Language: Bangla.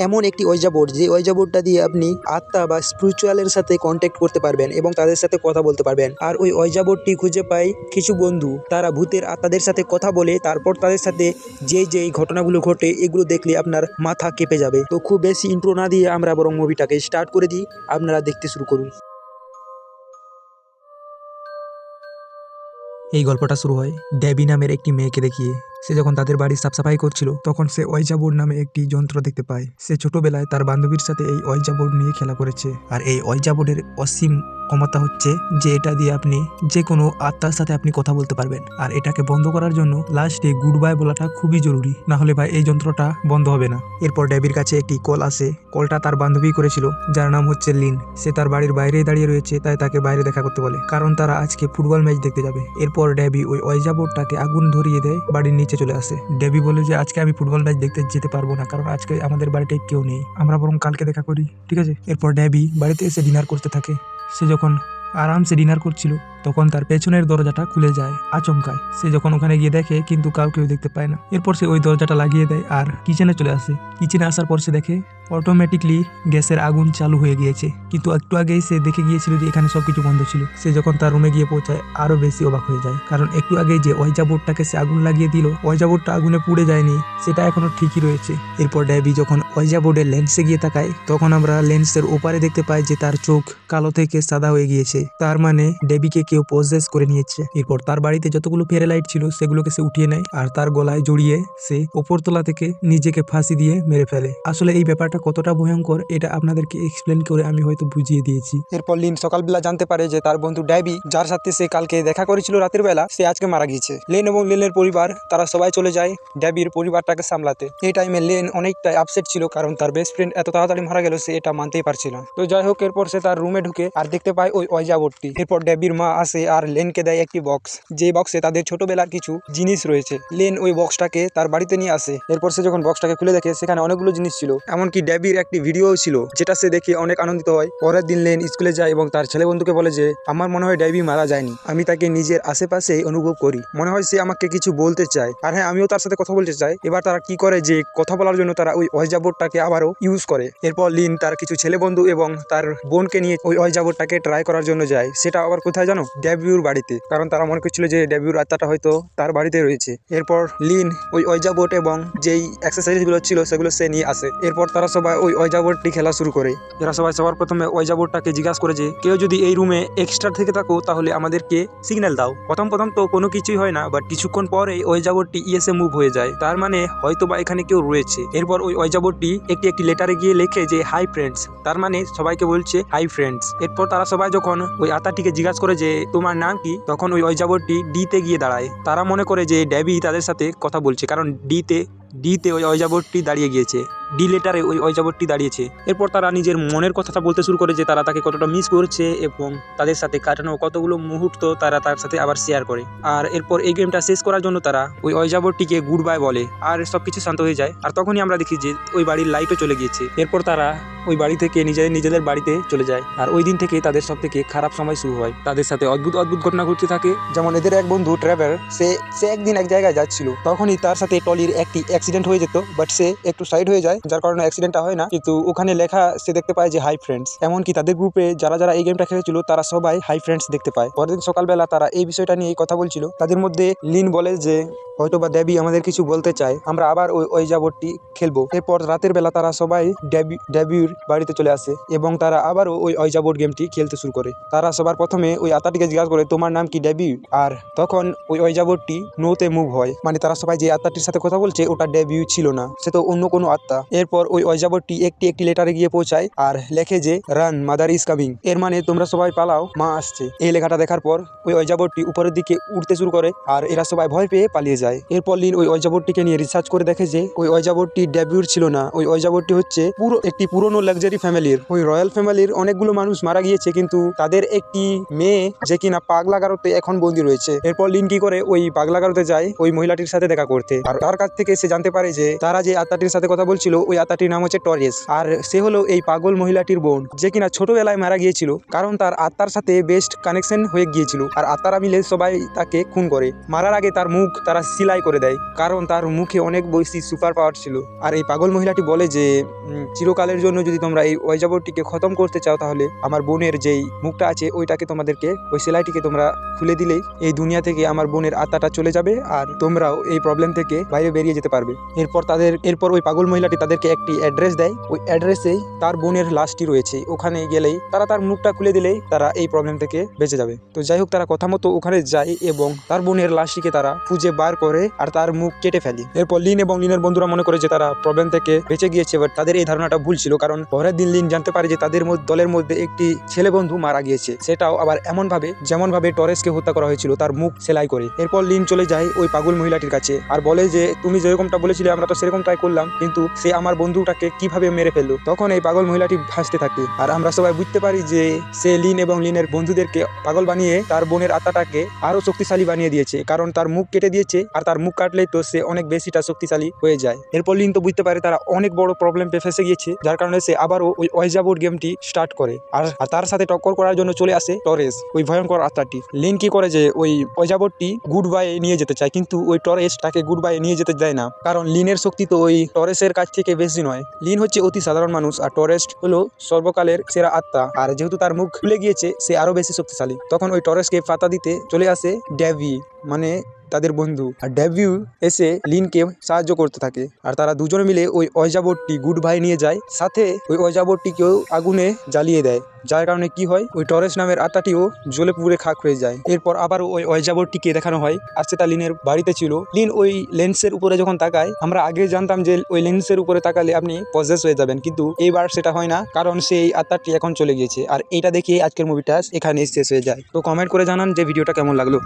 এমন একটি ওইজা বোর্ড, যে ওইজা বোর্ডটা দিয়ে আপনি আত্মা বা স্পিরিচুয়ালের সাথে কন্ট্যাক্ট করতে পারবেন এবং তাদের সাথে কথা বলতে পারবেন। আর ওই ওইজা বোর্ডটি খুঁজে পায় কিছু বন্ধু, তারা ভূতের আত্মাদের সাথে কথা বলে, তারপর তাদের সাথে যেই ঘটনাগুলো ঘটে এগুলো দেখলে আপনার মাথা কেঁপে যাবে। তো খুব বেশি ইন্ট্রো না দিয়ে আমরা বরং মুভিটাকে স্টার্ট করে দিই, আপনারা দেখতে শুরু করুন। এই গল্পটা শুরু হয় ড্যাবি নামের একটি মেয়েকে দেখিয়ে। সে যখন তাদের বাড়ি সাফসাফাই করছিল তখন সে ওইজা বোর্ড নামে একটি যন্ত্র দেখতে পায়। সে ছোটবেলায় তার বান্ধবীর সাথে এই ওইজা বোর্ড নিয়ে খেলা করেছে। আর এই ওইজা বোর্ডের অসীম ক্ষমতা হচ্ছে যে এটা দিয়ে আপনি যে কোনো আত্মার সাথে আপনি কথা বলতে পারবেন। আর এটাকে বন্ধ করার জন্য লাস্টে গুড বাই বলাটা খুবই জরুরি, না হলে ভাই এই যন্ত্রটা বন্ধ হবে না। এরপর ড্যাবির কাছে একটি কল আসে। কলটা তার বান্ধবী করেছিল, যার নাম হচ্ছে লিন। সে তার বাড়ির বাইরেই দাঁড়িয়ে রয়েছে, তাই তাকে বাইরে দেখা করতে বলে, কারণ তারা আজকে ফুটবল ম্যাচ দেখতে যাবে। এরপর ড্যাবি ওই ওইজা বোর্ডটাকে আগুন ধরিয়ে দেয়, বাড়ির নিচে চলে আসে। ড্যাবি বলে যে আজকে আমি ফুটবল ম্যাচ দেখতে যেতে পারবো না, কারণ আজকে আমাদের বাড়িতে কেউ নেই, আমরা বরং কালকে দেখা করি, ঠিক আছে? এরপর ড্যাবি বাড়িতে এসে ডিনার করতে থাকে। সে যখন আরামসে ডিনার করছিল তখন তার পেছনের দরজাটা খুলে যায় আচমকায়। সে যখন ওখানে গিয়ে দেখে কিন্তু কাউকেও দেখতে পায় না। এরপর সে ওই দরজাটা লাগিয়ে দেয় আর কিচেনে চলে আসে। কিচেনে আসার পর সে দেখে অটোমেটিকলি গ্যাসের আগুন চালু হয়ে গিয়েছে, কিন্তু একটু আগেই সে দেখে গিয়েছিল যে এখানে সবকিছু বন্ধ ছিল। সে যখন তার রুমে গিয়ে পৌঁছায় আরো বেশি অবাক হয়ে যায়, কারণ একটু আগেই যে ওইজা বোর্ডটাকে সে আগুন লাগিয়ে দিল, ওইজা বোর্ডটা আগুনে পুড়ে যায়নি, সেটা এখনো ঠিকই রয়েছে। এরপর ড্যাবি যখন ওইজা বোর্ডের লেন্সে গিয়ে তাকায় তখন আমরা লেন্সের ওপারে দেখতে পাই যে তার চোখ কালো থেকে সাদা হয়ে গিয়েছে, তার মানে ড্যাবিকে কেউ পজেস করে নিয়েছে। এরপর তার বাড়িতে যতগুলো ফেয়ারলাইট ছিল সেগুলোকে সে উঠিয়ে নেয় আর তার গলায় জড়িয়ে সে ওপরতলা থেকে নিজেকে ফাঁসি দিয়ে মেরে ফেলে। আসলে এই ব্যাপারটা কতটা ভয়ঙ্কর এটা আপনাদেরকে এক্সপ্লেন করে আমি হয়তো বুঝিয়ে দিয়েছি। এরপর লিন সকালবেলা জানতে পারে যে তার বন্ধু ড্যাবি, যার সাথে সে কালকে দেখা করেছিল রাতের বেলা, সে আজকে মারা গিয়েছে। লেন এবং লেনের পরিবার তারা সবাই চলে যায় ড্যাবির পরিবারটাকে সামলাতে। এই টাইমে লেন অনেকটাই আপসেট ছিল, কারণ তার বেস্ট ফ্রেন্ড এত তাড়াতাড়ি মারা গেল সে এটা মানতেই পারছিল না। তো যাই হোক, এরপর সে তার রুমে ঢুকে আর দেখতে পায় ওই ওইজা বোর্ডটি। এরপর ড্যাবির মা আসে আর লেনকে দেয় একটি বক্স, যে বক্সে তাদের ছোটবেলার কিছু জিনিস রয়েছে। লেন ওই বক্সটাকে তার বাড়িতে নিয়ে আসে। এরপর সে যখন বক্সটাকে খুলে দেখে সেখানে অনেকগুলো জিনিস ছিল, এমনকি ড্যাবির একটি ভিডিও ছিল, যেটা সে দেখে অনেক আনন্দিত হয়। পরের দিন লেন স্কুলে যায় এবং তার ছেলে বন্ধুকে বলে যে আমার মনে হয় ড্যাবি মারা যায়নি, আমি তাকে নিজের আশেপাশেই অনুভব করি, মনে হয় সে আমাকে কিছু বলতে চায়। আর হ্যাঁ, আমিও তার সাথে কথা বলতে চাই। এবার তারা কি করে যে কথা বলার জন্য তারা ওই ওইজা বোর্ডটাকে আবারও ইউজ করে। এরপর লিন তার কিছু ছেলে বন্ধু এবং তার বোনকে নিয়ে ওই ওইজা বোর্ডটাকে ট্রাই করার জন্য যায়। সেটা আবার কোথায় জানো? ড্যাবিউর বাড়িতে, কারণ তারা মনে করছিল যে ড্যাবিউর আত্মাটা হয়তো তার বাড়িতে রয়েছে। এরপর লিন ওই ওইজা বোর্ড এবং যেই এক্সারসাইজগুলো ছিল সেগুলো সে নিয়ে আসে। এরপর তারা সবাই ওই ওইজা বোর্ডটি খেলা শুরু করে। এরা সবাই সবার প্রথমে ওইজা বোর্ডটাকে জিজ্ঞাসা করে যে কেউ যদি এই রুমে এক্সট্রা থেকে থাকো তাহলে আমাদেরকে সিগন্যাল দাও। প্রথম তো কোনো কিছুই হয় না, বাট কিছুক্ষণ পরেই ওইজা বোর্ডটি ইয়েসে মুভ হয়ে যায়, তার মানে হয়তো বা এখানে কেউ রয়েছে। এরপর ওই ওইজা বোর্ডটি একটি লেটারে গিয়ে লেখে যে হাই ফ্রেন্ডস, তার মানে সবাইকে বলছে হাই ফ্রেন্ডস। এরপর তারা সবাই যখন ওই আত্মাটিকে জিজ্ঞাসা করে যে তোমার নাম কি, তখন ওই ওইজা বোর্ডটি ডিতে গিয়ে দাঁড়ায়। তারা মনে করে যে ড্যাবি তাদের সাথে কথা বলছে, কারণ ডিতে ওই ওইজা বোর্ডটি দাঁড়িয়ে গিয়েছে, ডি লেটারে ওই ওইজা বোর্ডটি দাঁড়িয়েছে। এরপর তারা নিজের মনের কথাটা বলতে শুরু করে যে তারা তাকে কতটা মিস করছে এবং তাদের সাথে কাটানো কতগুলো মুহূর্ত তারা তার সাথে আবার শেয়ার করে। আর এরপর এই গেমটা শেষ করার জন্য তারা ওই ওইজা বোর্ডটিকে গুড বাই বলে আর সবকিছু শান্ত হয়ে যায়। আর তখনই আমরা দেখি যে ওই বাড়ির লাইটও চলে গিয়েছে। এরপর তারা ওই বাড়ি থেকে নিজেদের বাড়িতে চলে যায়। আর ওই দিন থেকে তাদের সব থেকে খারাপ সময় শুরু হয়। তাদের সাথে অদ্ভুত ঘটনা ঘটতে থাকে। যেমন এদের এক বন্ধু ট্রেভার, সে একদিন এক জায়গায় যাচ্ছিল, তখনই তার সাথে টলির একটি অ্যাক্সিডেন্ট হয়ে যেত, বাট সে একটু সাইড হয়ে যায়, যার কারণে অ্যাক্সিডেন্টটা হয় না। কিন্তু ওখানে লেখা সে দেখতে পায় যে হাই ফ্রেন্ডস। এমনকি তাদের গ্রুপে যারা এই গেমটা খেলেছিল তারা সবাই হাই ফ্রেন্ডস দেখতে পায়। পরের দিন সকালবেলা তারা এই বিষয়টা নিয়ে কথা বলছিল। তাদের মধ্যে লিন বলে যে হয়তো বা ড্যাবি আমাদের কিছু বলতে চায়, আমরা আবার ওই ওইজা বোর্ডটি খেলবো। এরপর রাতের বেলা তারা সবাই ড্যাবির বাড়িতে চলে আসে এবং তারা আবারও ওই ওইজা বোর্ড গেমটি খেলতে শুরু করে। তারা সবার প্রথমে ওই আত্মাটিকে জিজ্ঞাসা করে তোমার নাম কি ড্যাবি, আর তখন ওই ওইজা বোর্ডটি নোতে মুভ হয়। মানে তারা সবাই যে আত্মাটির সাথে কথা বলছে ওটা ড্যাবি ছিল না, সে তো অন্য কোনো আত্মা। এরপর ওই ওইজা বোর্ডটি একটি লেটারে গিয়ে পৌঁছায় আর লেখে যে রান, মাদার ইজ কামিং, এর মানে তোমরা সবাই পালাও, মা আসছে। এই লেখাটা দেখার পর ওই ওইজা বোর্ডটি উপরের দিকে উঠতে শুরু করে আর এরা সবাই ভয় পেয়ে পালিয়ে যায়। এরপর লিন ওই ওইজা বোর্ডটিকে নিয়ে রিসার্চ করে দেখে যে ওই ওইজা বোর্ডটি ড্যাবিউর ছিল না, ওই ওইজা বোর্ডটি হচ্ছে একটি পুরনো কোনো লাক্সারি ফ্যামিলির, ওই রয়্যাল ফ্যামিলির অনেকগুলো মানুষ মারা গিয়েছে, কিন্তু তাদের একটি মেয়ে যে কিনা পাগলা গারদে এখন বন্দী রয়েছে। এরপর লিন কি করে ওই পাগলা গারদে যায় ওই মহিলাটির সাথে দেখা করতে, আর তার কাছ থেকে সে জানতে পারে যে তারা যে আত্মাটির সাথে কথা বলছিল ওই আত্মাটির নাম হচ্ছে টরেস, আর সে হলো এই পাগল মহিলাটির বোন, যে কিনা ছোটবেলায় মারা গিয়েছিল কারণ তার আত্মার সাথে বেস্ট কানেকশন হয়ে গিয়েছিল, আর আত্মারা মিলে সবাই তাকে খুন করে। মারার আগে তার মুখ তারা সিলাই করে দেয়, কারণ তার মুখে অনেক বেশি সুপার পাওয়ার ছিল। আর এই পাগল মহিলাটি বলে যে চিরকালের জন্য যদি তোমরা এই ওয়াইজাবোর্ডটিকে খতম করতে চাও, তাহলে আমার বোনের যেই মুখটা আছে ওইটাকে তোমাদেরকে, ওই সেলাইটিকে তোমরা খুলে দিলেই এই দুনিয়া থেকে আমার বোনের আত্মাটা চলে যাবে, আর তোমরাও এই প্রবলেম থেকে বাইরে বেরিয়ে যেতে পারবে। এরপর ওই পাগল মহিলাটি তাদেরকে একটি অ্যাড্রেস দেয়, ওই অ্যাড্রেসেই তার বোনের লাশটি রয়েছে, ওখানে গেলেই তারা তার মুখটা খুলে দিলেই তারা এই প্রবলেম থেকে বেঁচে যাবে। তো যাই হোক, তারা কথা মতো ওখানে যায় এবং তার বোনের লাশটিকে তারা খুঁজে বার করে আর তার মুখ কেটে ফেলে। এরপর লিন এবং লিনের বন্ধুরা মনে করে যে তারা প্রবলেম থেকে বেঁচে গিয়েছে, বাট তাদের এই ধারণাটা ভুল ছিল, কারণ পরের দিন লিন জানতে পারে যে তাদের দলের মধ্যে একটি ছেলে বন্ধু মারা গিয়েছে, সেটাও আবার এমন ভাবে যেমন ভাবে টরেসকে হত্যা করা হয়েছিল, তার মুখ সেলাই করে। এরপর লিন চলে যায় ওই পাগল মহিলাটির কাছে আর বলে যে তুমি যেরকমটা বলেছিলে আমরা তো সেরকম ট্রাই করলাম, কিন্তু সে আমার বন্ধুটাকে কিভাবে মেরে ফেললো। তখন এই পাগল মহিলাটি ভাসতে থাকে আর আমরা সবাই বুঝতে পারি যে সে লিন এবং লিনের বন্ধুদেরকে পাগল বানিয়ে তার বোনের আত্মাটাকে আরো শক্তিশালী বানিয়ে দিয়েছে, কারণ তার মুখ কেটে দিয়েছে, আর তার মুখ কাটলেই তো সে অনেক বেশিটা শক্তিশালী হয়ে যায়। এরপর লিন তো বুঝতে পারে তারা অনেক বড় প্রবলেম ফেসে গিয়েছে, যার কারণে সে আবারও ওই ওয়াইজাবোর্ড গেমটি স্টার্ট করে আর তার সাথে টক্কর করার জন্য চলে আসে টরেস, ওই ভয়ঙ্কর আত্মাটি। লিন কি করে যে ওই ওয়াইজাবোর্ডটি গুড বাই নিয়ে যেতে চায়, কিন্তু ওই টরেস তাকে গুড বাই নিয়ে যেতে দেয় না, কারণ লিনের শক্তি তো ওই টরেসের কাছ থেকে বেশি নয়। লিন হচ্ছে অতি সাধারণ মানুষ আর টরেস হলো সর্বকালের সেরা আত্মা, আর যেহেতু তার মুখ খুলে গিয়েছে সে আরো বেশি শক্তিশালী। তখন ওই টরেসকে পাতা দিতে চলে আসে ড্যাভি, মানে তাদের বন্ধু, আর ড্যাভিউ এসে লিনকে সাহায্য করতে থাকে আর তারা দুজনে মিলে ওই ওয়াইজাবোর্ডটি গুড বাই নিয়ে যায়, সাথে ওই ওয়াইজাবোর্ডটিকেও আগুনে জ্বালিয়ে দেয়, যার কারণে কি হয় ওই টরেস নামের আত্মাটিও জ্বলে পুড়ে খাক হয়ে যায়। এরপর আবার ওই ওয়াইজাবোর্ডটিকে দেখানো হয় আর সেটা লিনের বাড়িতে ছিল। লিন ওই লেন্সের উপরে যখন তাকায়, আমরা আগে জানতাম যে ওই লেন্সের উপরে তাকালে আপনি পজেস হয়ে যাবেন, কিন্তু এইবার সেটা হয় না, কারণ সেই আত্মাটি এখন চলে গিয়েছে। আর এইটা দেখিয়ে আজকের মুভিটা এখানে শেষ হয়ে যায়। তো কমেন্ট করে জানান যে ভিডিওটা কেমন লাগলো।